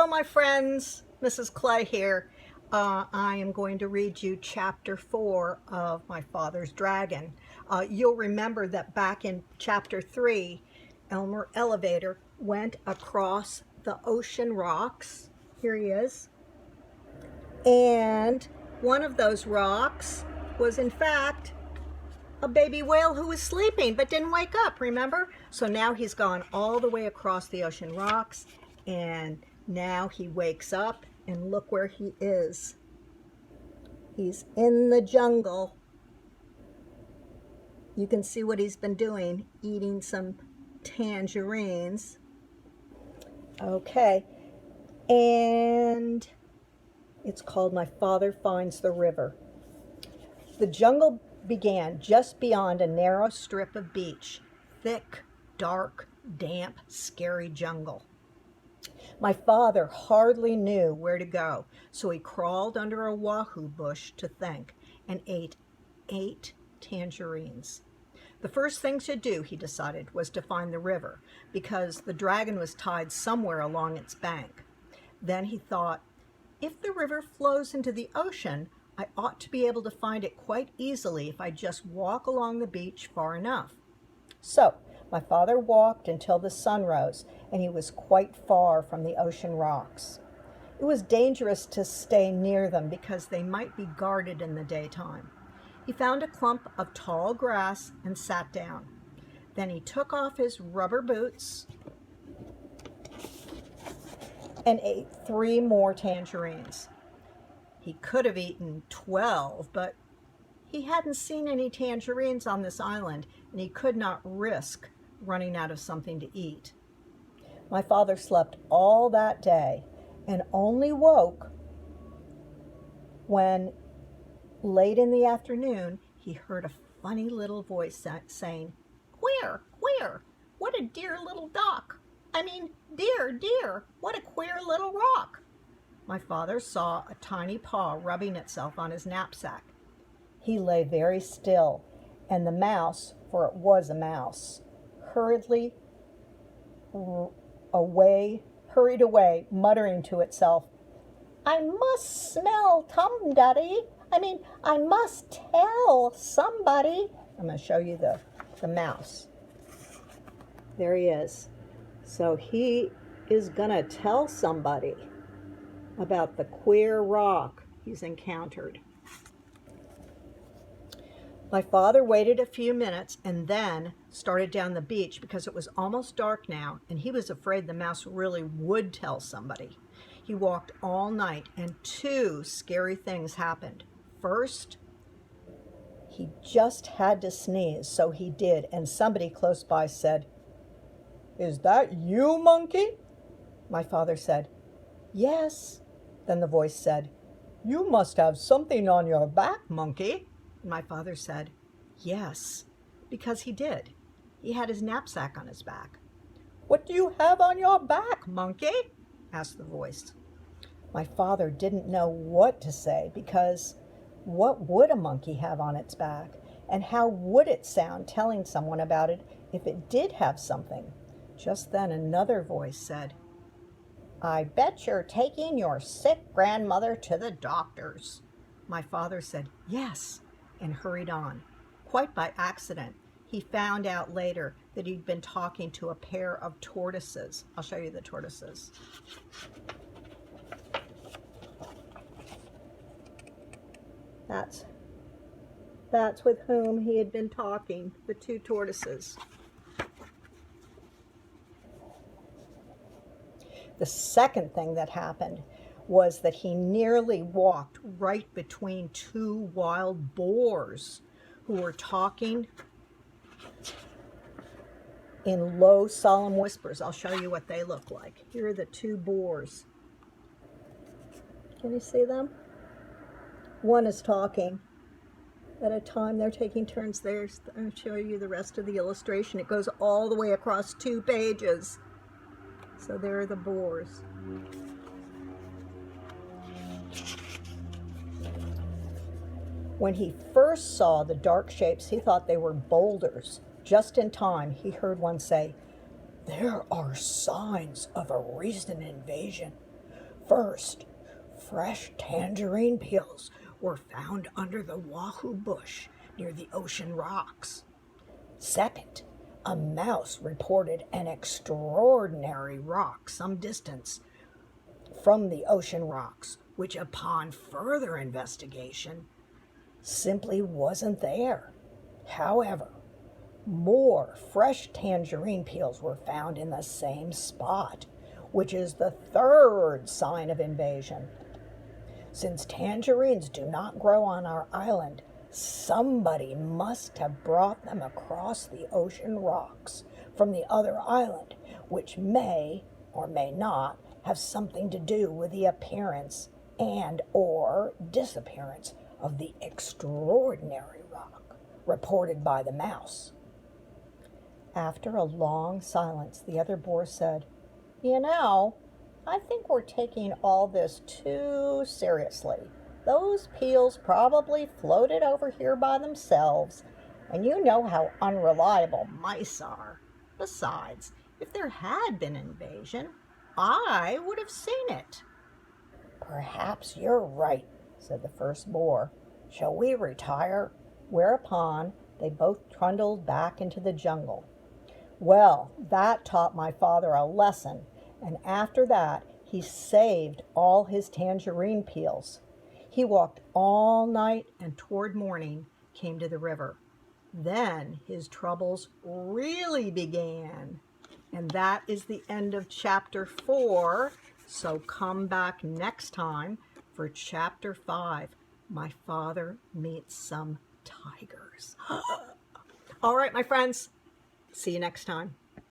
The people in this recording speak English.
Hello, my friends. Mrs. Clay here. I am going to read you chapter 4 of My Father's Dragon. You'll remember that back in chapter 3, Elmer Elevator went across the ocean rocks. Here he is. And one of those rocks was, in fact, a baby whale who was sleeping but didn't wake up, remember? So now he's gone all the way across the ocean rocks, and now he wakes up, and look where he is. He's in the jungle. You can see what he's been doing, eating some tangerines. Okay, and it's called My Father Finds the River. The jungle began just beyond a narrow strip of beach. Thick, dark, damp, scary jungle. My father hardly knew where to go, so he crawled under a wahoo bush to think and ate 8 tangerines. The first thing to do, he decided, was to find the river, because the dragon was tied somewhere along its bank. Then he thought, if the river flows into the ocean, I ought to be able to find it quite easily if I just walk along the beach far enough. So my father walked until the sun rose, and he was quite far from the ocean rocks. It was dangerous to stay near them because they might be guarded in the daytime. He found a clump of tall grass and sat down. Then he took off his rubber boots and ate 3 more tangerines. He could have eaten 12, but he hadn't seen any tangerines on this island, and he could not risk running out of something to eat. My father slept all that day and only woke when, late in the afternoon, he heard a funny little voice saying, "Queer, queer, what a dear little dock. Dear, dear, what a queer little rock." My father saw a tiny paw rubbing itself on his knapsack. He lay very still, and the mouse, for it was a mouse, hurried away, muttering to itself, "I must smell somebody. I must tell somebody." I'm going to show you the mouse. There he is. So he is going to tell somebody about the queer rock he's encountered. My father waited a few minutes and then started down the beach because it was almost dark now, and he was afraid the mouse really would tell somebody. He walked all night, and 2 scary things happened. First, he just had to sneeze, so he did, and somebody close by said, "Is that you, monkey?" My father said, "Yes." Then the voice said, "You must have something on your back, monkey." And my father said, "Yes," because he did. He had his knapsack on his back. "What do you have on your back, monkey?" asked the voice. My father didn't know what to say, because what would a monkey have on its back? And how would it sound telling someone about it if it did have something? Just then another voice said, "I bet you're taking your sick grandmother to the doctor's." My father said, "Yes," and hurried on. Quite by accident, he found out later that he'd been talking to a pair of tortoises. I'll show you the tortoises. That's with whom he had been talking, the 2 tortoises. The second thing that happened was that he nearly walked right between 2 wild boars who were talking in low, solemn whispers. I'll show you what they look like. Here are the 2 boars. Can you see them? One is talking at a time. They're taking turns there. I'll show you the rest of the illustration. It goes all the way across 2 pages. So there are the boars. When he first saw the dark shapes, he thought they were boulders. Just in time, he heard one say, "There are signs of a recent invasion. First, fresh tangerine peels were found under the wahoo bush near the ocean rocks. Second, a mouse reported an extraordinary rock some distance from the ocean rocks, which upon further investigation simply wasn't there. However, more fresh tangerine peels were found in the same spot, which is the third sign of invasion. Since tangerines do not grow on our island, somebody must have brought them across the ocean rocks from the other island, which may or may not have something to do with the appearance and or disappearance of the extraordinary rock reported by the mouse. After a long silence, the other boar said, "You know, I think we're taking all this too seriously. Those peels probably floated over here by themselves, and you know how unreliable mice are. Besides, if there had been an invasion, I would have seen it." "Perhaps you're right," said the first boar. "Shall we retire?" Whereupon they both trundled back into the jungle. Well, that taught my father a lesson, and after that he saved all his tangerine peels. He walked all night and toward morning came to the river. Then his troubles really began. And that is the end of chapter 4. So come back next time for chapter 5. My father meets some tigers. All right, my friends. See you next time.